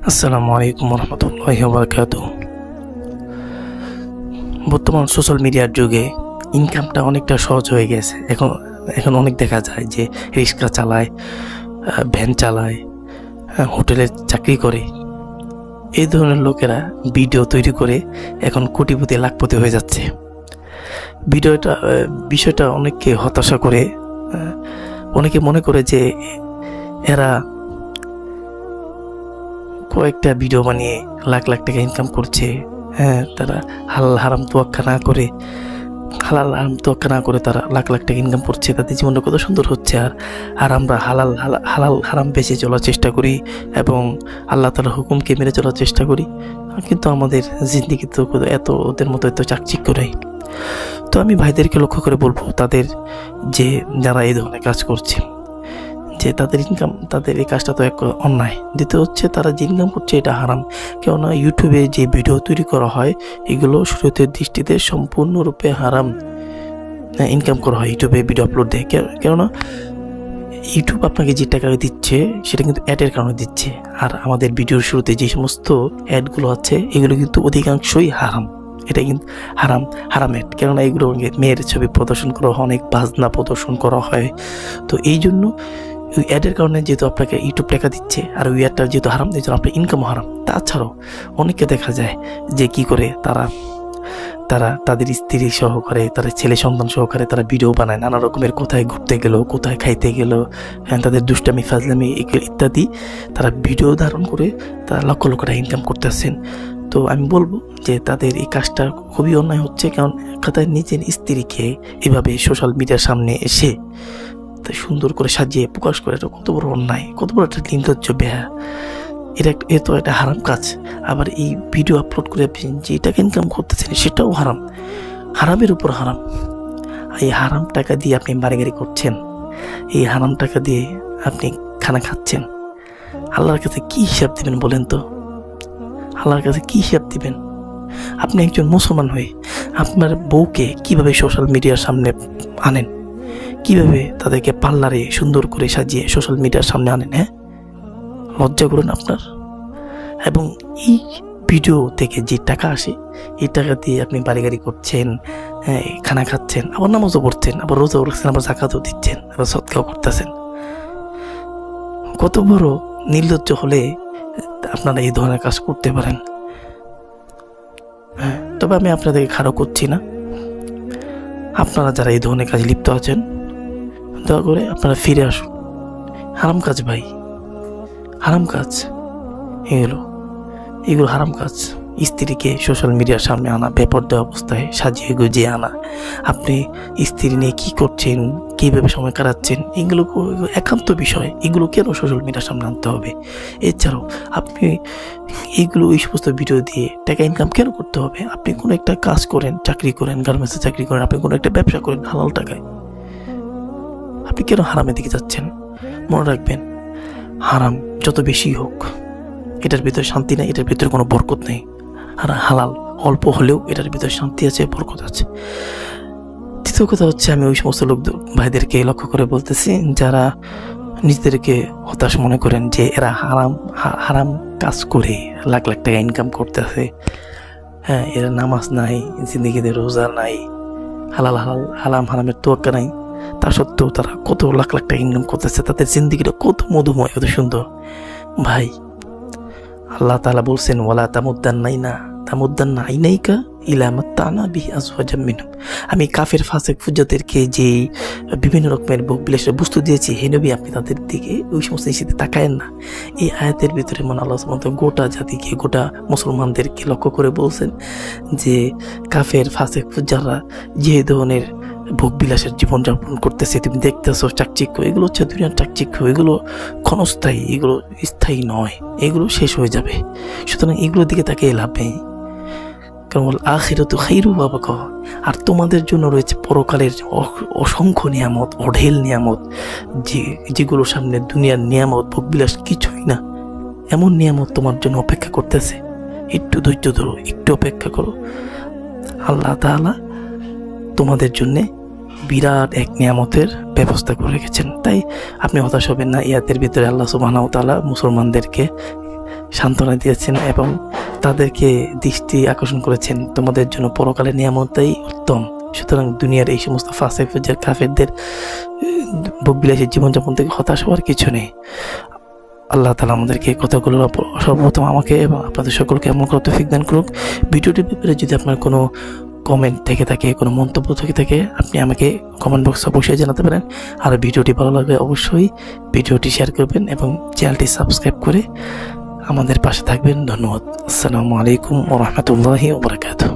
আসসালামু আলাইকুম রহমতুল্লাহি ওয়া বারাকাতুহু। বর্তমান সোশ্যাল মিডিয়ার যুগে ইনকামটা অনেকটা সহজ হয়ে গেছে। এখন অনেক দেখা যায় যে রিক্সা চালায়, ভ্যান চালায়, হোটেলে চাকরি করে। এই ধরনের লোকেরা ভিডিও তৈরি করে এখন কোটিপতি লাখপতি হয়ে যাচ্ছে। বিষয়টা অনেককে হতাশা করে। অনেকে মনে করে যে এরা কয়েকটা ভিডিও বানিয়ে লাখ লাখ টাকা ইনকাম করছে। তারা হালাল হারাম তোয়াক্কা না করে তারা লাখ লাখ টাকা ইনকাম করছে, তাদের জীবনটা কত সুন্দর হচ্ছে। আর আমরা হালাল হারাম বেঁচে চলার চেষ্টা করি এবং আল্লাহ তাআলার হুকুমকে মেনে চলার চেষ্টা করি, কিন্তু আমাদের জিন্দেগি তো এত ওদের মতো এত চাকচিক্য নেই। তো আমি ভাইদেরকে লক্ষ্য করে বলবো, তাদের যে যারা এই ধরনের কাজ করছে, যে তাদের এই কাজটা তো এক অন্যায়। দ্বিতীয় হচ্ছে, তারা যে ইনকাম করছে এটা হারাম। কেননা ইউটিউবে যে ভিডিও তৈরি করা হয় এগুলো শরীয়তের দৃষ্টিতে সম্পূর্ণরূপে হারাম। ইনকাম করা হয় ইউটিউবে ভিডিও আপলোড দেয়, কেননা ইউটিউব আপনাকে যে টাকা দিচ্ছে সেটা কিন্তু অ্যাডের কারণে দিচ্ছে। আর আমাদের ভিডিওর শুরুতে যে সমস্ত অ্যাডগুলো আছে এগুলো কিন্তু অধিকাংশই হারাম। এটা কিন্তু হারাম অ্যাড, কেননা এগুলো মেয়ের ছবি প্রদর্শন করা হয়, অনেক বাজনা প্রদর্শন করা হয়। তো এই জন্য ওই অ্যাডের কারণে যেহেতু আপনাকে ইউটিউব টাকা দিচ্ছে, আর ওই অ্যাডটা যেহেতু হারাম, এই জন্য আপনার ইনকামও হারাম। তাছাড়াও অনেকে দেখা যায় যে কি করে তারা তাদের স্ত্রী সহকারে, তাদের ছেলে সন্তান সহকারে তারা ভিডিও বানায়, নানা রকমের কোথায় ঘুরতে গেল, কোথায় খাইতে গেল, তাদের দুষ্টামি ফাজলামি ইত্যাদি তারা ভিডিও ধারণ করে তারা লক্ষ লক্ষ টাকা ইনকাম করতেছেন। তো আমি বলবো যে তাদের এই কাজটা খুবই অন্যায় হচ্ছে, কারণ কথায় নিজের স্ত্রীকে এভাবে সোশ্যাল মিডিয়ার সামনে এসে সুন্দর করে সাজিয়ে প্রকাশ করে, এটা কত বড় অন্যায়, কত বড় একটা নির্লজ্জ বেহা। এটা একটা হারাম কাজ। আবার এই ভিডিও আপলোড করে আপনি যে টাকা ইনকাম করতেছেন সেটাও হারাম, হারামের উপর হারাম। এই হারাম টাকা দিয়ে আপনি বাড়ি করছেন, এই হারাম টাকা দিয়ে আপনি খানা খাচ্ছেন। আল্লাহর কাছে কি হিসাব দিবেন বলেন তো? আল্লাহর কাছে কি হিসাব দিবেন? আপনি একজন মুসলমান হয়ে আপনার বউকে কিভাবে সোশ্যাল মিডিয়ার সামনে আনেন, কিভাবে তাদেরকে পার্লারে সুন্দর করে সাজিয়ে সোশ্যাল মিডিয়ার সামনে আনেন? লজ্জা করুন আপনার। এবং এই ভিডিও থেকে যে টাকা আসে এই টাকা দিয়ে আপনি বাড়ি করছেন, খানা খাচ্ছেন, আবার নামাজও পড়ছেন, আবার রোজাও রাখছেন, আবার জাকাতও দিচ্ছেন, আবার সদকাও করতেছেন। কত বড় নির্লজ্জ হলে আপনারা এই ধরনের কাজ করতে পারেন? তবে আমি আপনাদেরকে খারাপ করছি না। আপনারা যারা এই ধরনের কাজে লিপ্ত আছেন, দয়া করে আপনারা ফিরে আসুন। হারাম কাজ ভাই, হারাম কাজ এগুলো হারাম কাজ। স্ত্রীকে সোশ্যাল মিডিয়ার সামনে আনা, বেপরোয়া অবস্থায় সাজিয়ে গুজিয়ে আনা, আপনি স্ত্রী নিয়ে কী করছেন, কীভাবে সময় কাটাচ্ছেন, এগুলো একান্ত বিষয়। এগুলো কেন সোশ্যাল মিডিয়ার সামনে আনতে হবে? এছাড়াও আপনি এইগুলো ওই সমস্ত ভিডিও দিয়ে টাকা ইনকাম কেন করতে হবে? আপনি কোনো একটা কাজ করেন, চাকরি করেন, গার্মেন্টসে চাকরি করেন, আপনি কোনো একটা ব্যবসা করেন হালাল টাকায়, আপনি কেন হারামের দিকে যাচ্ছেন? মনে রাখবেন, হারাম যত বেশি হোক এটার ভিতরে শান্তি নেই, এটার ভিতরে কোনো বরকত নেই। আর হালাল অল্প হলেও এটার ভিতরে শান্তি আছে, বরকত আছে। দ্বিতীয় কথা হচ্ছে, আমি ওই সমস্ত লোক ভাইদেরকে লক্ষ্য করে বলতেছি যারা নিজেদেরকে হতাশ মনে করেন যে এরা হারাম কাজ করে লাখ লাখ টাকা ইনকাম করতেছে। এরা নামাজ নাই, জিন্দেগিতে রোজা নাই, হারামের তোয়াক্কা নাই, তা সত্ত্বেও তারা কত লাখ লাখ টাকা ইনকাম করতেছে, তাদের জিন্দেগিটা কত মধুময়, কত সুন্দর। ভাই, আল্লাহ তাআলা বলছেন, ওয়ালা তামুদ্দান্না আইনাইকা ইলা মাত্তানা বিহি আজওয়াজাম মিনহুম। আমি কাফের ফাসিক ফুজ্জারদেরকে যে বিভিন্ন রকমের বিলাসের বস্তু দিয়েছি, হে নবী আপনি তাদের দিকে ওই সমস্ত জিনিসে তাকায়েন না। এই আয়াতের ভিতরে মনে আল্লাহ সুবহানাহু ওয়া তাআলা গোটা জাতিকে, গোটা মুসলমানদেরকে লক্ষ্য করে বলছেন যে কাফের ফাসিক ফুজ্জাররা যে ধরনের ভোগ বিলাসের জীবনযাপন করতেছে, তুমি দেখতেছো চাকচিক্য, এগুলো হচ্ছে দুনিয়ার চাকচিক্য, এগুলো ক্ষণস্থায়ী, এগুলো স্থায়ী নয়, এগুলো শেষ হয়ে যাবে। সুতরাং এগুলোর দিকে তাকে লাভ নেই, কারণ আখিরাতু খায়রু ওয়া আবকা। আর তোমাদের জন্য রয়েছে পরকালের অসংখ্য নিয়ামত, অঢেল নিয়ামত, যেগুলোর সামনে দুনিয়ার নিয়ামত ভোগ বিলাস কিছুই না। এমন নিয়ামত তোমার জন্য অপেক্ষা করতেছে, একটু ধৈর্য ধরো, একটু অপেক্ষা করো। আল্লাহ তাআলা তোমাদের জন্যে বিরাট এক নিয়ামতের ব্যবস্থা করে রেখেছেন। তাই আপনি হতাশ হবেন না। ইয়াতের ভিতরে আল্লাহ সুবহানাহু ওয়া তাআলা মুসলমানদেরকে সান্ত্বনা দিয়েছেন এবং তাদেরকে দৃষ্টি আকর্ষণ করেছেন তোমাদের জন্য পরকালে নিয়ামতই উত্তম। সুতরাং দুনিয়ার এই সমস্ত ফাসেক ফুজার কাফেরদের ভোগবিলাসী জীবনযাপন থেকে হতাশ হওয়ার কিছু নেই। আল্লাহ তাআলা আমাদেরকে কথাগুলো সর্বপ্রথম আমাকে এবং আপনাদের সকলকে এমন করে তৌফিক দান করুক। ভিডিওটির ব্যাপারে যদি আপনার কোনো কমেন্ট থেকে থাকে, কোনো মন্তব্য থেকে থাকে, আপনি আমাকে কমেন্ট বক্সে অবশ্যই জানাতে পারেন। আর ভিডিওটি ভালো লাগলে অবশ্যই ভিডিওটি শেয়ার করবেন এবং চ্যানেলটি সাবস্ক্রাইব করে আমাদের পাশে থাকবেন। ধন্যবাদ। আসসালামু আলাইকুম ওয়া রাহমাতুল্লাহি ওয়া বারাকাতুহু।